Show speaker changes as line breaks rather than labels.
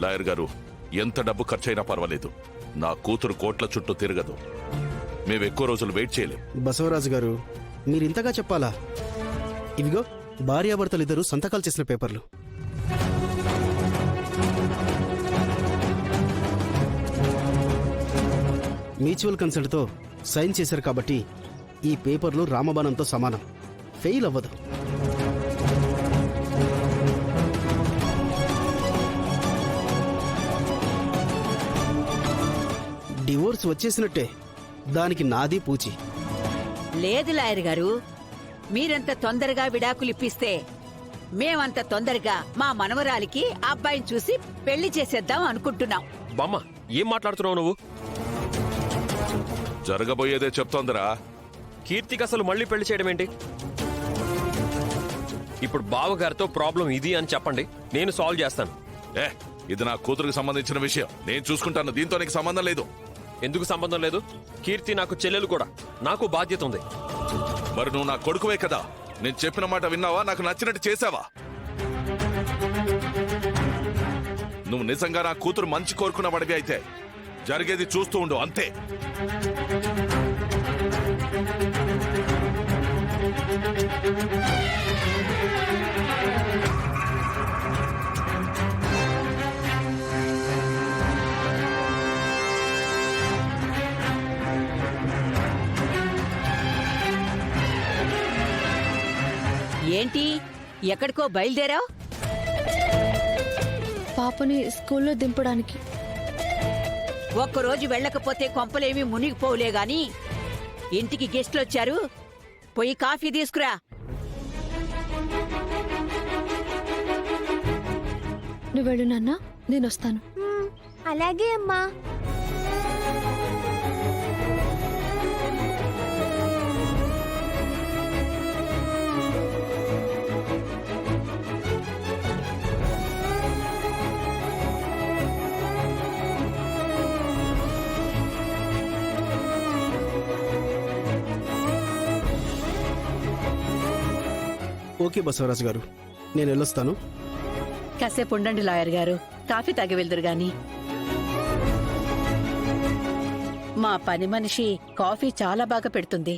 Lawyer గారు, ఎంత డబ్బు ఖర్చైనా పర్వాలేదు, నా కూతురు కోట్ల చుట్టూ తిరగదు. మేము ఎక్కువ రోజులు వెయిట్ చేయలేం.
బసవరాజు గారు, మీరింతగా చెప్పాలా? ఇవిగో భార్యాభర్తలిద్దరూ సంతకాలు చేసిన పేపర్లు. మ్యూచువల్ కన్సల్ట్తో సైన్ చేశారు కాబట్టి ఈ పేపర్లు రామబాణంతో సమానం. ఫెయిల్ అవ్వదు. డివోర్స్ వచ్చేసినట్టే. దానికి నాది పూచి.
లేదు లాయర్ గారు, మీరంత తొందరగా విడాకులు ఇప్పిస్తే మేమంత తొందరగా మా మనవరాలికి అబ్బాయిని చూసి పెళ్లి చేసేద్దాం అనుకుంటున్నాం.
బామ్మ, ఏం మాట్లాడుతున్నావు నువ్వు?
జరగబోయేదే చెప్తోందిరా.
కీర్తికి అసలు మళ్ళీ పెళ్లి చేయడం ఏంటి? ఇప్పుడు బావగారితో ప్రాబ్లం ఇది అని చెప్పండి, నేను సాల్వ్ చేస్తాను.
ఇది నా కూతురుకు సంబంధించిన విషయం, నేను చూసుకుంటాను. దీంతో నీకు సంబంధం లేదు.
ఎందుకు సంబంధం లేదు? కీర్తి నాకు చెల్లెలు కూడా, నాకు బాధ్యత ఉంది.
మరి నువ్వు నా కొడుకువే కదా. నేను చెప్పిన మాట విన్నావా? నాకు నచ్చినట్టు చేసావా? నువ్వు నిజంగా నా కూతురు మంచి కోరుకున్న వాడివి అయితే జరిగేది చూస్తూ ఉండు, అంతే.
ఏంటి, ఎక్కడికో బయలుదేరావు?
పాపని స్కూల్లో దింపడానికి.
ఒక్కరోజు వెళ్ళకపోతే కొంపలేమీ మునిగిపోవులే గాని, ఇంటికి గెస్ట్లు వచ్చారు, పోయి కాఫీ తీసుకురా.
నువ్వు వెళ్ళు నాన్న, నేను వస్తాను.
అలాగే అమ్మా.
ఓకే బసవరాజు గారు, నేను వెళ్ళొస్తాను.
కాసేపు ఉండండి లాయర్ గారు, కాఫీ తాగి వెళ్దురు గాని. మా పని మనిషి కాఫీ చాలా బాగా పెడుతుంది.